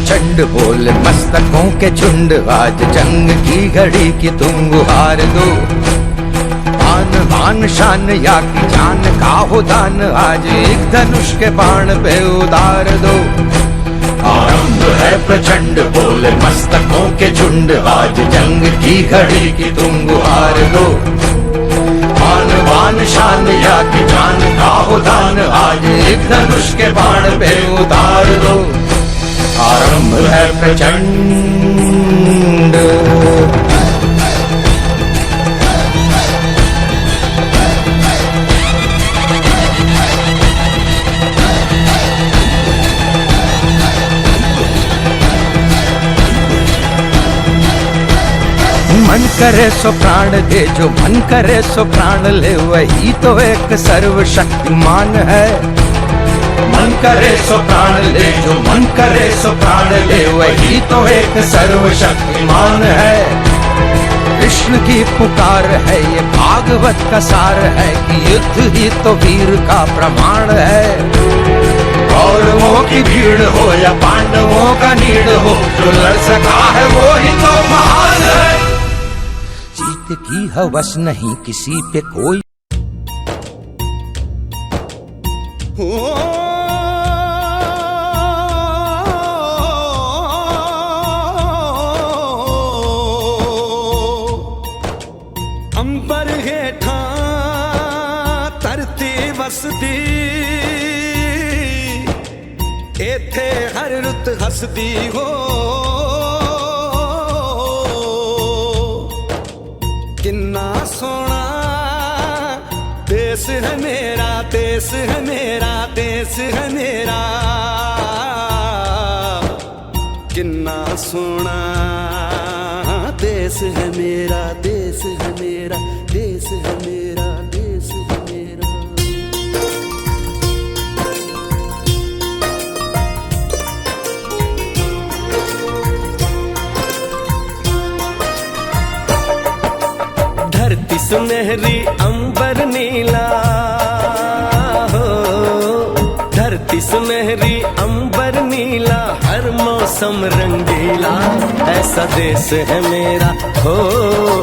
प्रचंड बोले मस्तकों के झुंड, आज जंग की घड़ी की तुम गुहार दो। आन बान शान या की जान का हो दान, आज एक धनुष के बाण पे उतार दो। आरंभ है प्रचंड बोले मस्तकों के झुंड, आज जंग की घड़ी की तुम गुहार दो। आन बान शान या की जान का हो दान, आज एक धनुष के बाण पे उतार दो। आरंभ है प्रचंड। मन करे सो प्राण दे, जो मन करे सो प्राण ले, वही तो एक सर्वशक्तिमान है। मन करे सो प्राण ले, जो मन करे सो प्राण ले, वही तो एक सर्वशक्तिमान है। कृष्ण की पुकार है, ये भागवत का सार है, कि युद्ध ही तो वीर का प्रमाण है। कौरवों की भीड़ हो या पांडवों का नीड़ हो, जो लड़ सका है वो ही तो महान है। जीत की हवस नहीं किसी पे कोई, अंबर हेठा धरती वसदी, एथे हर रुत हसदी हो। किन्ना सोना देश है मेरा, देश है मेरा, देश है मेरा। किन्ना सोना देश है मेरा, देश है मेरा, देश है मेरा, देश है मेरा। धरती सुनहरी अंबर नीला हो, धरती सुनहरी अंबर नीला, हर मौसम रंगीला। ऐसा देश है मेरा हो,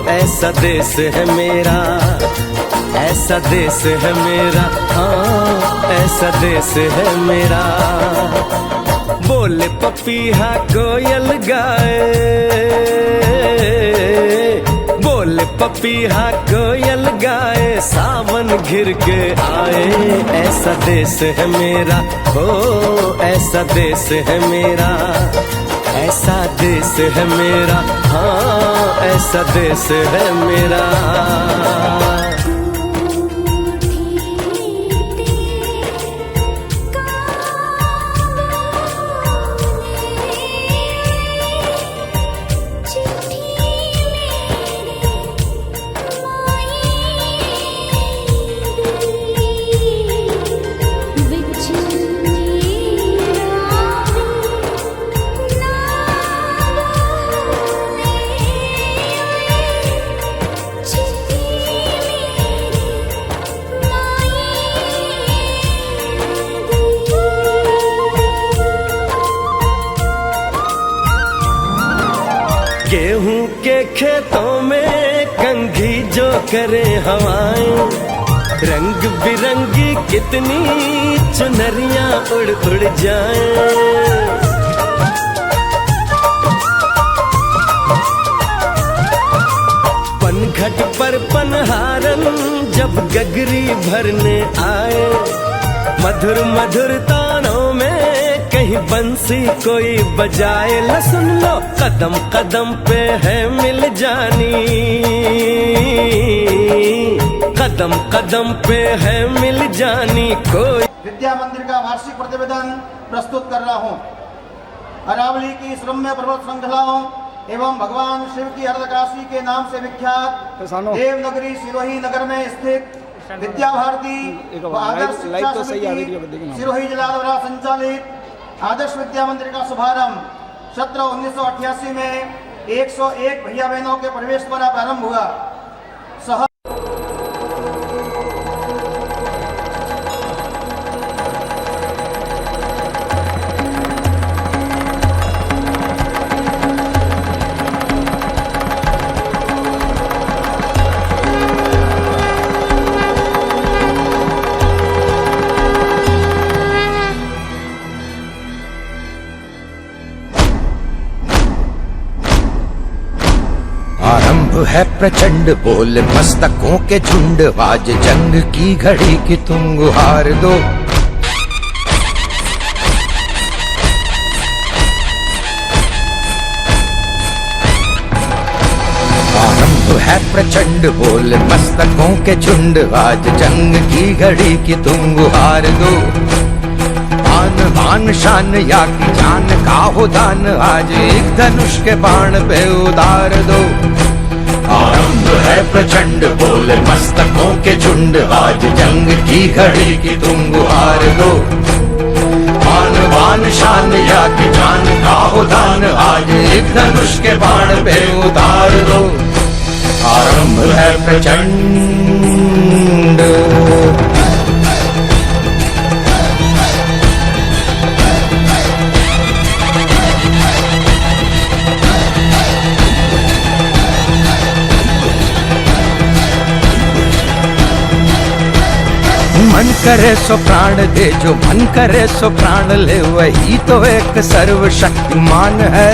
ऐसा देश है मेरा, ऐसा देश है मेरा, हाँ ऐसा देश है मेरा। बोले पपीहा कोयल गाए, बोले पपीहा कोयल गाए, सावन घिर के आए। ऐसा देश है मेरा हो, ऐसा देश है मेरा, ऐसा देश है मेरा, हाँ ऐसा देश है मेरा। गेहूं के खेतों में कंघी जो करे हवाएं, रंग बिरंगी कितनी चुनरियां उड़ उड़ जाएं। पनघट पर पनहारन जब गगरी भरने आए, मधुर मधुर तानों में कहीं बंसी कोई बजाए। ल सुन लो कदम कदम पे है मिल जानी, कदम कदम पे है मिल जानी कोई। विद्या मंदिर का वार्षिक प्रतिवेदन प्रस्तुत कर रहा हूँ। अरावली की इस रम्य पर्वत श्रृंखलाओं एवं भगवान शिव की अर्धकाशी के नाम से विख्यात देवनगरी सिरोही नगर में स्थित विद्या भारती आदर्श शिक्षा समिति सिरोही जिला द्वारा संचालित आदर्श विद्या मंदिर का शुभारंभ सत्र 1988 में 101 भैया बहनों के प्रवेश द्वारा प्रारंभ हुआ। आरंभ है प्रचंड बोल मस्तकों के झुंड, आज जंग की घड़ी की तुम गुहार दो। आरंभ है प्रचंड बोल मस्तकों के झुंड, आज जंग की घड़ी की तुम गुहार दो। आन बान शान या की जान का हो दान, आज एक धनुष के बाण पे उतार दो। आरंभ है प्रचंड बोल मस्तकों के झुंड, आज जंग की घड़ी की तुम गुहार दो। आन बान शान या की जान का हो दान, आज एक धनुष के बाण पे उतार दो। आरंभ है प्रचंड। मन करे सो प्राण दे, जो मन करे सो प्राण ले, वही तो एक सर्वशक्तिमान है।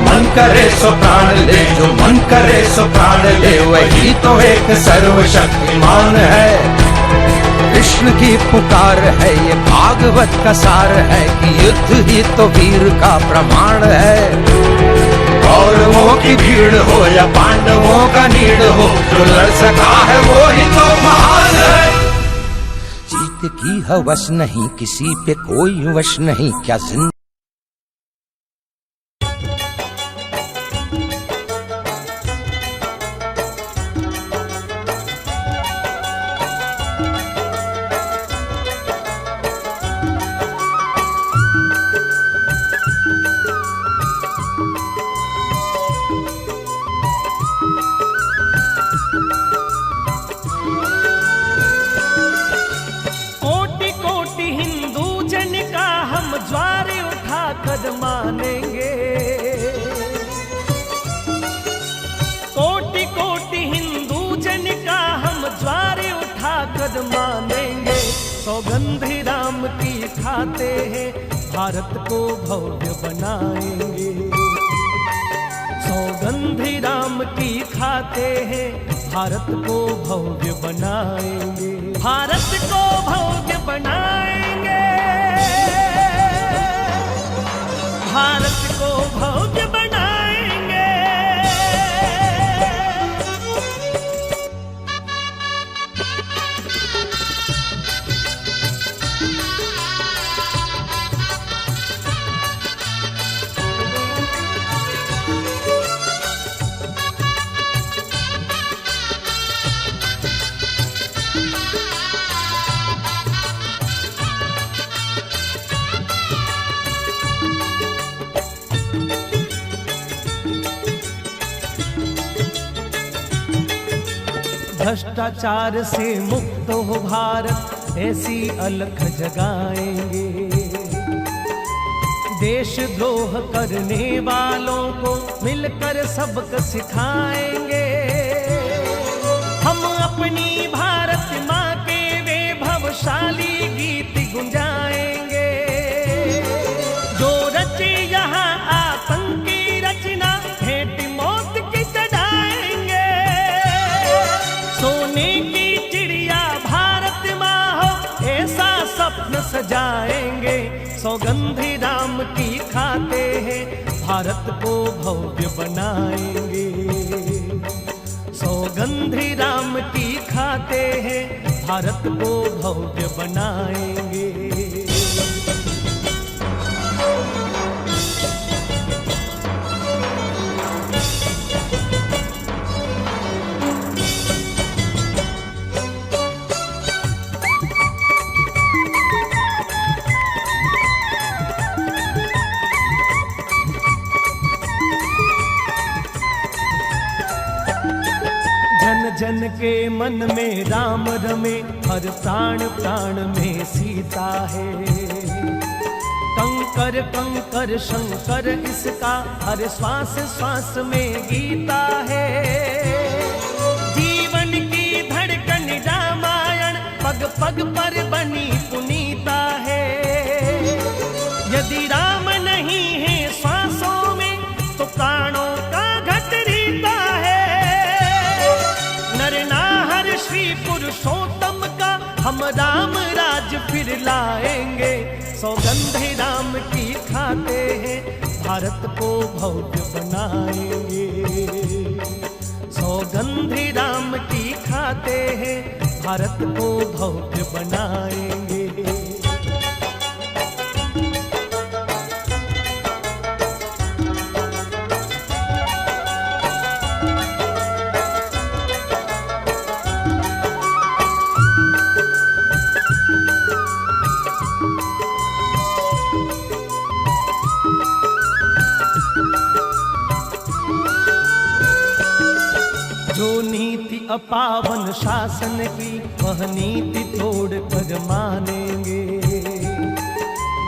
मन करे सो प्राण ले, जो मन करे सो प्राण ले, वही तो एक सर्वशक्तिमान है। कृष्ण की पुकार है ये भागवत का सार है, कि युद्ध ही तो वीर का प्रमाण है। कौरवों की भीड़ हो या पांडवों का नीड़ हो, जो लड़ सका है वो ही तो महान है। जीत की हवस नहीं, किसी पे कोई वश नहीं, क्या जिंदगी मानेंगे। कोटि कोटि हिंदू जन का हम ज्वार उठा कर मानेंगे। सौगंधी राम की खाते हैं, भारत को भव्य बनाएंगे। सौगंधी राम की खाते हैं, भारत को भव्य बनाएंगे। भारत को भव्य बनाएंगे, भारत को भव्य बनाएंगे। भ्रष्टाचार से मुक्त हो भारत, ऐसी अलख जगाएंगे। देशद्रोह करने वालों को मिलकर सबक सिखाएंगे। हम अपनी भारत माँ के वैभवशाली गीत गुंजाएंगे। जो रचे यहाँ आतंक की रचना, भेंट मौत की चढ़ाएंगे। सोने की चिड़िया भारत माँ हो, ऐसा स्वप्न सजाएंगे। सौगंधी राम की खाते हैं, भारत को भव्य बनाएंगे। सौगंधी राम की खाते हैं, भारत को भव्य बनाएंगे। जन के मन में राम रमे, हर प्राण प्राण में सीता है। कंकर कंकर शंकर इसका, हर श्वास श्वास में गीता है। जीवन की धड़कन रामायण, पग पग पर बनी पुनीता है। यदि राम नहीं है श्वासों में, तो प्राणों का घट रीता है। हम राम राज फिर लाएंगे, सौगंध राम की खाते हैं, भारत को भव्य बनाएंगे। सौगंध राम की खाते हैं, भारत को भव्य बनाएंगे। जो नीति अपावन शासन की, वह नीति तोड़ कर मानेंगे।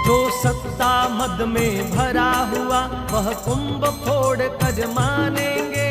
जो सत्ता मद में भरा हुआ, वह कुंभ फोड़ कर मानेंगे।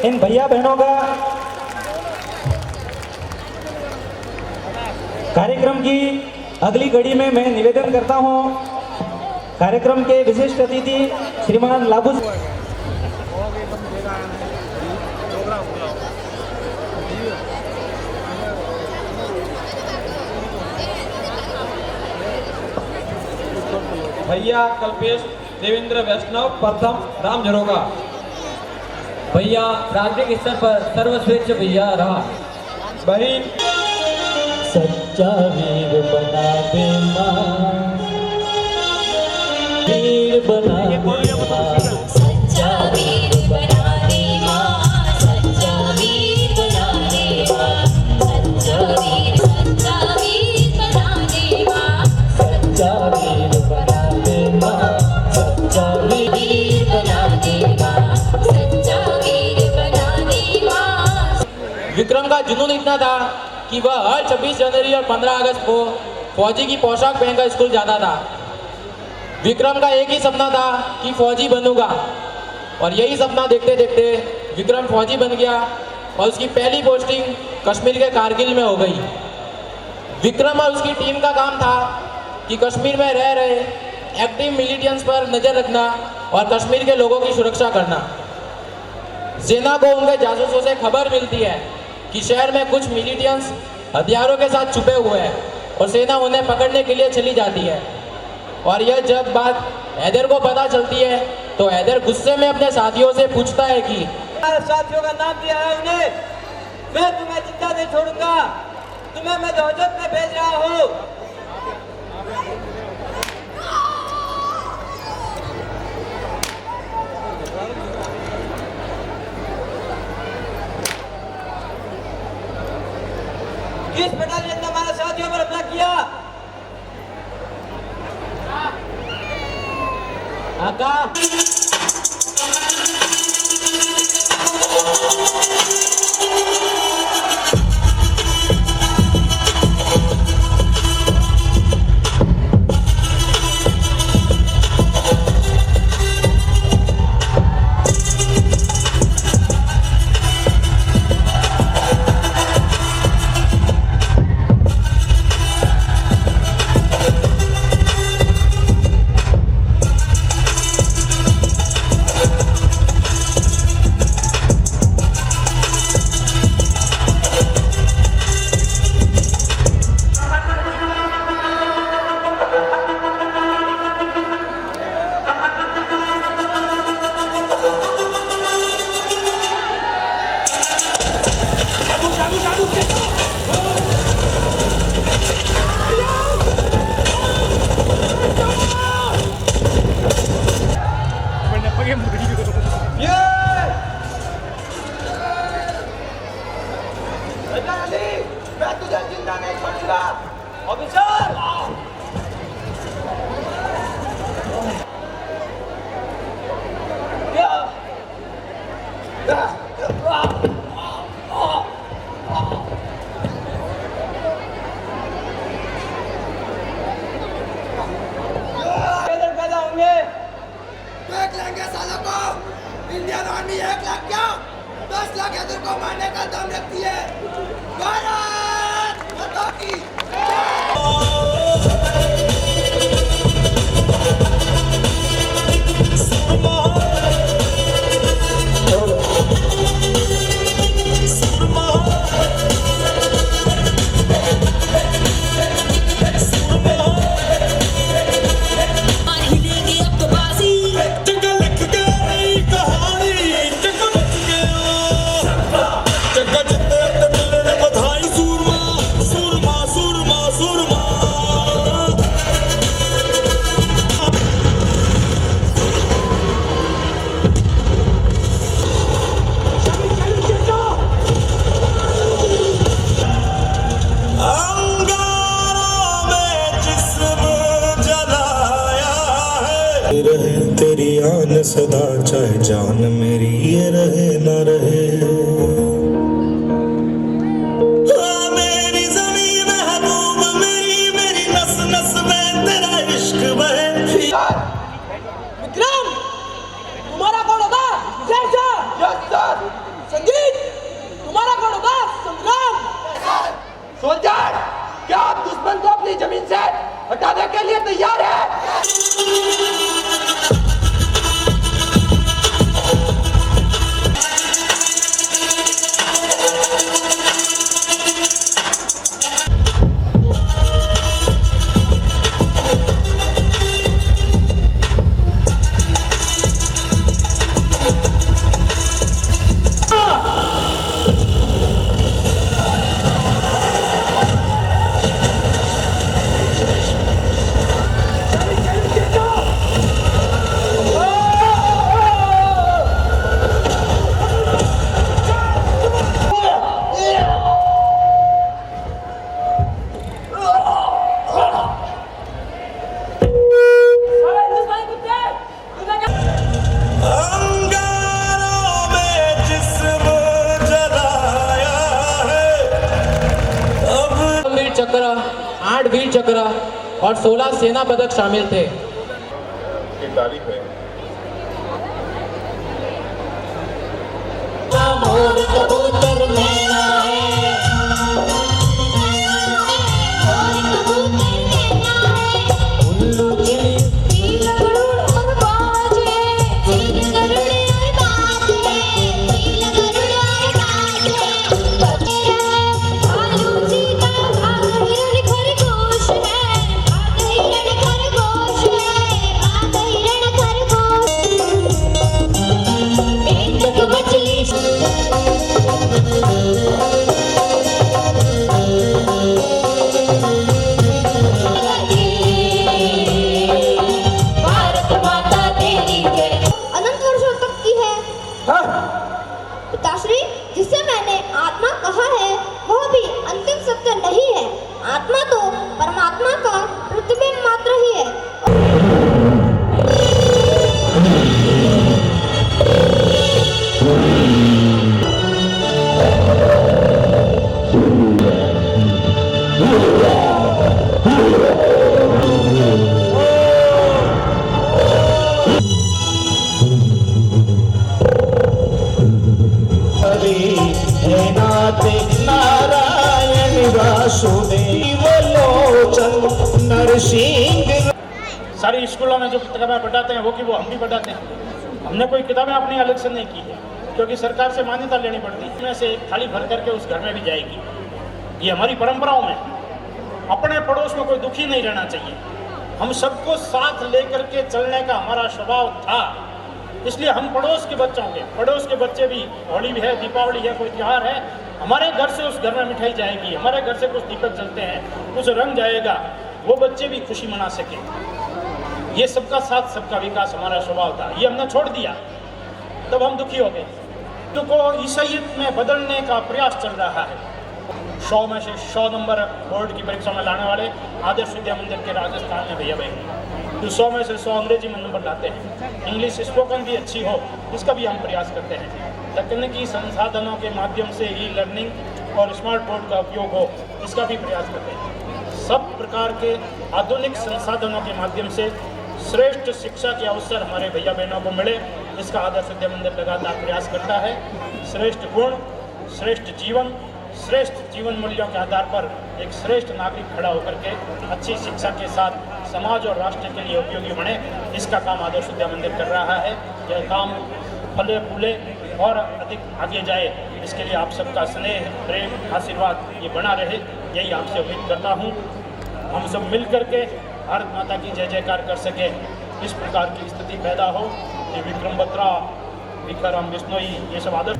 इन भैया बहनों का कार्यक्रम की अगली घड़ी में मैं निवेदन करता हूं, कार्यक्रम के विशिष्ट अतिथि श्रीमान लाभू भैया कल्पेश देवेंद्र वैष्णव प्रथम राम झरोगा। भैया प्राथमिक स्तर पर सर्वश्रेष्ठ भैया रहा। बहन सच्चा वीर बना दे माँ, वीर बना दे माँ, सच्चा वीर बना दे माँ, सच्चा वीर बना दे माँ, सच्चा वीर बना दे माँ, सच्चा वीर बना दे माँ, सच्चा वीर बना दे माँ, सच्चा वीर बना दे माँ। विक्रम का जुनून इतना था कि वह हर 26 जनवरी और 15 अगस्त को फौजी की पोशाक पहनकर स्कूल जाता था। विक्रम का एक ही सपना था कि फौजी बनूंगा, और यही सपना देखते देखते विक्रम फौजी बन गया और उसकी पहली पोस्टिंग कश्मीर के कारगिल में हो गई। विक्रम और उसकी टीम का काम था कि कश्मीर में रह रहे एक्टिव मिलिटेंट्स पर नज़र रखना और कश्मीर के लोगों की सुरक्षा करना। सेना को उनके जासूसों से खबर मिलती है कि शहर में कुछ मिलिटेंट्स हथियारों के साथ छुपे हुए हैं और सेना उन्हें पकड़ने के लिए चली जाती है। और यह जब बात हैदर को पता चलती है तो हैदर गुस्से में अपने साथियों से पूछता है कि साथियों का नाम दिया है उन्हें, मैं तुम्हें जिंदा नहीं छोड़ूंगा, तुम्हें मैं दौलत में भेज रहा हूँ। किस बटालियन ने हमारे साथियों पर हमला किया? आका मैं तुझे जिंदा नहीं छोड़ूंगा। ऑफिसर पैदा होंगे, देख लेंगे सालों को। इंडियन आर्मी 1 लाख क्या 10 लाख हैदर को मारने का दम रखती है। भारत माता की रहे तेरी आन सदा, चाहे जान मेरी ये रहे न रहे। मेरी ज़मीन महबूब मेरी, मेरी नस नस में तेरा इश्क बहे। विक्रम तुम्हारा कौन होगा? संगीत तुम्हारा कौन होगा? संग्राम। सोल्जर, क्या आप दुश्मन को अपनी जमीन से हटाने के लिए तैयार है? और 16 सेना पदक शामिल थे। की तारीफ है। मोर कबूतर मैना है, मोर कबूतर मैना है, उल्लू के तीन गरुड़ और बाज है, तीन गरुड़ और बाज है, तीन गरुड़ और बाज है, बतेरा है आलू सीता, भाग हिरण खरगोश है, भाग हिरण खरगोश है, भाग हिरण खरगोश, मेंढक मछली भारत माता तेरी जय। अनंत वर्षों तक की है। पिताश्री, जिसे मैंने आत्मा कहा है वह भी अंतिम सत्य नहीं है। आत्मा तो परमात्मा का प्रतिबिंब मात्र ही है। सारी स्कूलों में जो किताबें पढ़ाते हैं वो कि वो हम भी पढ़ाते हैं। हमने कोई किताबें अपनी अलग से नहीं की है, क्योंकि सरकार से मान्यता लेनी पड़ती है। इसमें से एक थाली भर करके उस घर में भी जाएगी। ये हमारी परंपराओं में अपने पड़ोस में कोई दुखी नहीं रहना चाहिए। हम सबको साथ लेकर के चलने का हमारा स्वभाव था, इसलिए हम पड़ोस के बच्चे भी, होली भी है, दीपावली है, कोई त्यौहार है, हमारे घर से उस घर में मिठाई जाएगी, हमारे घर से कुछ दीपक जलते हैं, कुछ रंग जाएगा, वो बच्चे भी खुशी मना सके। ये सबका साथ सबका विकास हमारा स्वभाव था। ये हमने छोड़ दिया, तब हम दुखी हो गए। तो को ईसाईयत में बदलने का प्रयास चल रहा है। 100 में से 100 नंबर बोर्ड की परीक्षा में लाने वाले आदर्श विद्या मंदिर के राजस्थान में भैया भाई, तो 100 में से 100 अंग्रेजी में नंबर लाते हैं। इंग्लिश स्पोकन भी अच्छी हो, इसका भी हम प्रयास करते हैं। तकनीकी संसाधनों के माध्यम से ई लर्निंग और स्मार्ट बोर्ड का उपयोग हो, इसका भी प्रयास करते हैं। सब प्रकार के आधुनिक संसाधनों के माध्यम से श्रेष्ठ शिक्षा के अवसर हमारे भैया बहनों को मिले, इसका आदर्श विद्या मंदिर लगातार प्रयास करता है। श्रेष्ठ गुण, श्रेष्ठ जीवन, श्रेष्ठ जीवन मूल्यों के आधार पर एक श्रेष्ठ नागरिक खड़ा होकर के अच्छी शिक्षा के साथ समाज और राष्ट्र के लिए उपयोगी बने, इसका काम आदर्श विद्या मंदिर कर रहा है। यह काम फले फूले और अधिक आगे जाए, इसके लिए आप सबका स्नेह, प्रेम, आशीर्वाद ये बना रहे, यही आपसे उम्मीद करता हूँ। हम सब मिल करके भारत माता की जय जयकार कर सके, इस प्रकार की स्थिति पैदा हो। ये विक्रम बत्रा, विक्रम बिश्नोई, ये सब आदर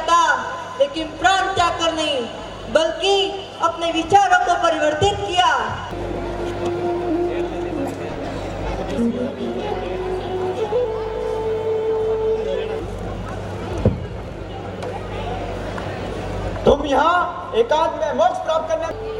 था, लेकिन प्राण त्याग कर नहीं बल्कि अपने विचारों को परिवर्तित किया। तुम यहाँ एकांत में मोक्ष प्राप्त करने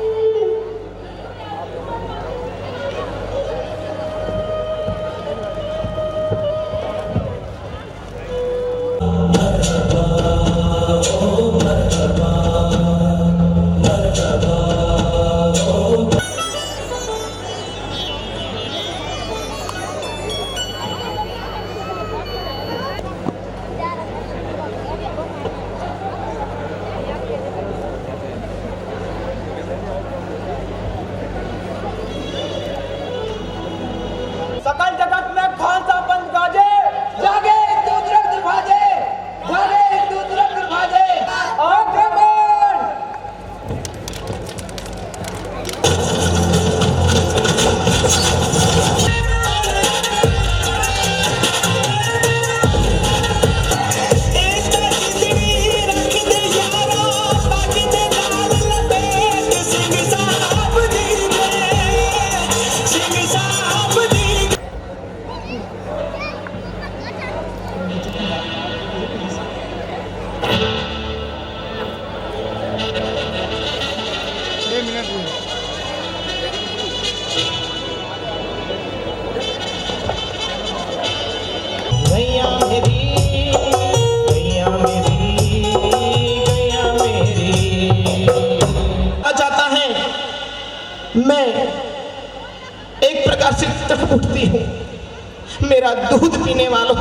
दूध पीने वालों,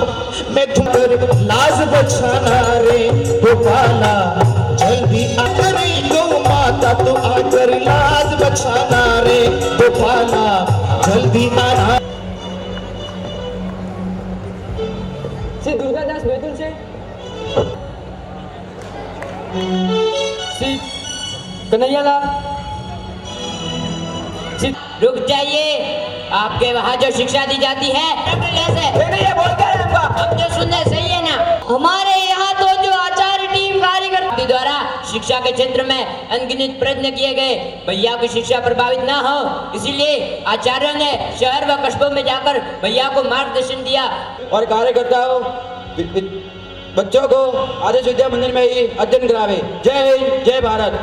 मैं तुम्हारे लाज बचाना रे गोपाला, जल्दी आकर गौ माता तू आकर लाज बचाना रे गोपाला, जल्दी आना। श्री दुर्गादास बैतूल से, श्री कन्हैयालाल, रुक जाइए, आपके वहाँ जो शिक्षा दी जाती है हम जो सुन रहे सही है ना। हमारे यहाँ तो जो आचार्य टीम कार्यकर्ता द्वारा शिक्षा के क्षेत्र में अनगिनत प्रयत्न किए गए, भैया की शिक्षा प्रभावित न हो, इसीलिए आचार्यों ने शहर व कस्बों में जाकर भैया को मार्गदर्शन दिया। और कार्यकर्ताओं बच्चों को आदर्श विद्या मंदिर में ही अध्ययन करावे। जय हिंद, जय भारत।